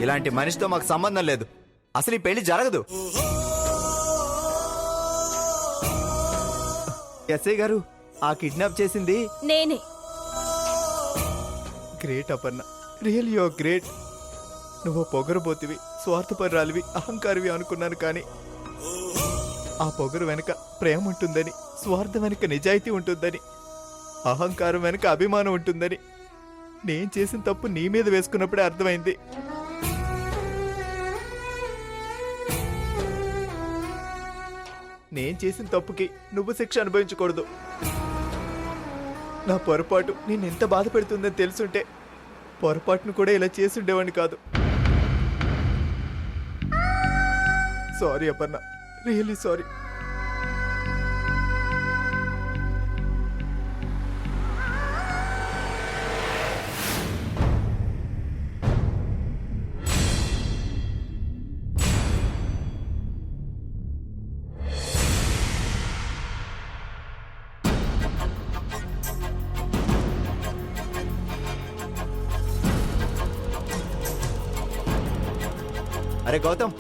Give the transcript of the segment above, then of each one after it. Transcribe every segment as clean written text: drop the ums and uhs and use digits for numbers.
ఇలాంటి మనిషితో మాకు సంబంధం లేదు. అసలు ఈ పెళ్లి జరగదు. ఎస్ఐ గారు, ఆ కిడ్నాప్ చేసింది నేనే. Great Aparna, real you are great. నువ్వు పొగరబోతివి, స్వార్థపరాలివి, అహంకారివి అనుకున్నాను, కానీ ఆ పొగరు వెనుక ప్రేమ ఉంటుందని, స్వార్థం వెనుక నిజాయితీ ఉంటుందని, అహంకారం వెనుక అభిమానం ఉంటుందని నేను చేసిన తప్పు నీ మీద వేసుకున్నప్పుడే అర్థమైంది. నేను చేసిన తప్పుకి నువ్వు శిక్ష అనుభవించకూడదు. నా పొరపాటు నిన్నెంత బాధ పెడుతుందని తెలుసుంటే పొరపాటును కూడా ఇలా చేసుండేవాడిని కాదు. Sorry Aparna, really sorry. అరే గౌతమ్,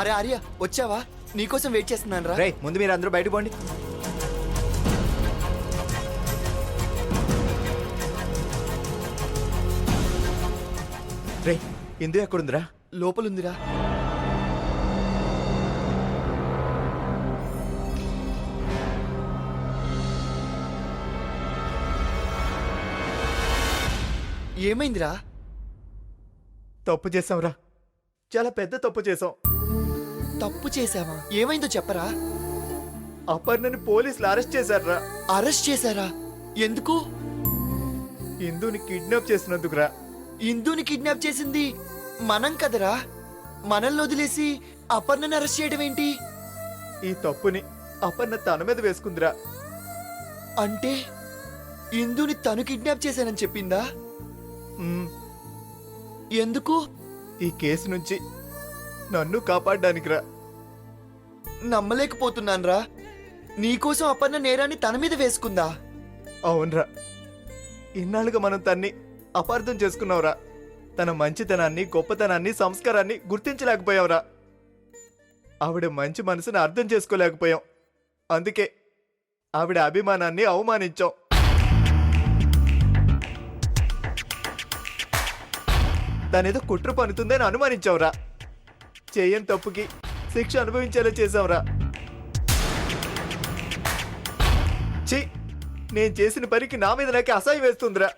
అరే ఆర్య, వచ్చావా? నీకోసం వెయిట్ చేస్తున్నాను రా. రే ముందు మీరు అందరూ బయట పోండి. రే ఇందు ఎక్కడుందిరా? లోపలుందిరా. ఏమైందిరా? తప్పు చేసాంరా, చాలా పెద్ద తప్పు చేసాం. తప్పు చేసావా? ఏమైందో చెప్పరా. అపర్ణని పోలీసులు అరెస్ట్ చేశారా. అరెస్ట్ చేశారా? ఎందుకు? ఇందుని కిడ్నాప్ చేసినందుకురా. ఇందుని కిడ్నాప్ చేసింది మనం కదరా. మనల్ని వదిలేసి అపర్ణని అరెస్ట్ చేయడం ఏంటి? ఈ తప్పుని అపర్ణ తన మీద వేసుకుందిరా. అంటే ఇందుని తను కిడ్నాప్ చేశానని చెప్పిందా? మ్మ్. ఎందుకు? ఈ కేసు నుంచి నన్ను కాపాడడానికిరా. నమ్మలేకపోతున్నాన్రా. నీకోసం అపర్ణ నేరాన్ని తన మీద వేసుకుందా? అవునరా, ఇన్నాళ్ళుగా మనం తన్ని అపార్థం చేసుకున్నావురా. తన మంచితనాన్ని, గొప్పతనాన్ని, సంస్కారాన్ని గుర్తించలేకపోయావురా. ఆవిడ మంచి మనసుని అర్థం చేసుకోలేకపోయాం. అందుకే ఆవిడ అభిమానాన్ని అవమానించాం. దానేదో కుట్ర పనుతుందని అనుమానించావురా. చేయని తప్పుకి శిక్ష అనుభవించేలా చేశావురా. ఛీ, నేను చేసిన పనికి నా మీద నాకే అసహ్యం వేస్తుందిరా.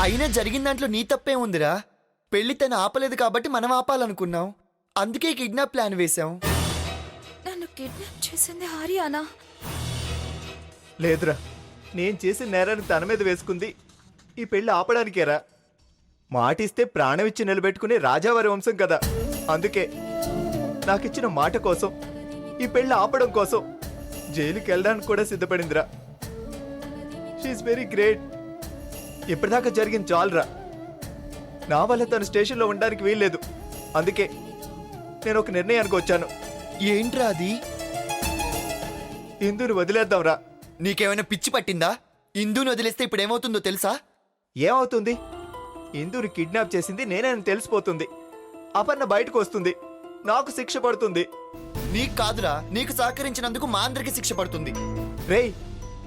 అయినా జరిగిన దాంట్లో నీ తప్పే ఉందిరా. పెళ్లి తను ఆపలేదు కాబట్టి మనం ఆపాలనుకున్నాం. అందుకే కిడ్నాప్ ప్లాన్ వేశాం. నన్ను కిడ్నాప్ చేసింది ఆర్యానా? లేదురా, నేను చేసిన నేరాన్ని తన మీద వేసుకుంది ఈ పెళ్లి ఆపడానికేరా. మాటిస్తే ప్రాణం ఇచ్చి నిలబెట్టుకునే రాజావారి వంశం కదా. అందుకే నాకిచ్చిన మాట కోసం, ఈ పెళ్లి ఆపడం కోసం జైలుకి వెళ్ళడానికి కూడా సిద్ధపడిందిరా. She is very great. ఇప్పటిదాకా జరిగింది చాలురా. నా వల్ల తను స్టేషన్లో ఉండడానికి వీల్లేదు. అందుకే నేను ఒక నిర్ణయానికి వచ్చాను. ఏంట్రా అది? ఇందుని వదిలేద్దాంరా. నీకేమైనా పిచ్చి పట్టిందా? ఇందుని వదిలేస్తే ఇప్పుడు ఏమవుతుందో తెలుసా? ఏమవుతుంది? ఇందుని కిడ్నాప్ చేసింది నేనని తెలిసిపోతుంది. అపర్ణ బయటకు వస్తుంది, నాకు శిక్ష పడుతుంది. నీకు కాదురా, నీకు సహకరించినందుకు మా అందరికి శిక్ష పడుతుంది. రేయ్,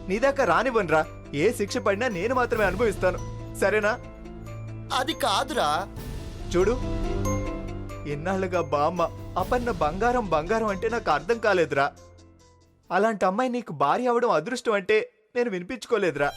నీదాకా రానివ్వనురా. ఏ శిక్ష పడినా నేను మాత్రమే అనుభవిస్తాను, సరేనా? అది కాదురా. చూడు, ఎన్నాళ్ళుగా బామ్మ అపర్ణ బంగారం బంగారం అంటే నాకు అర్థం కాలేదురా. అలాంటి అమ్మాయి నీకు భార్య అవడం అదృష్టం అంటే నేను వినిపించుకోలేదురా.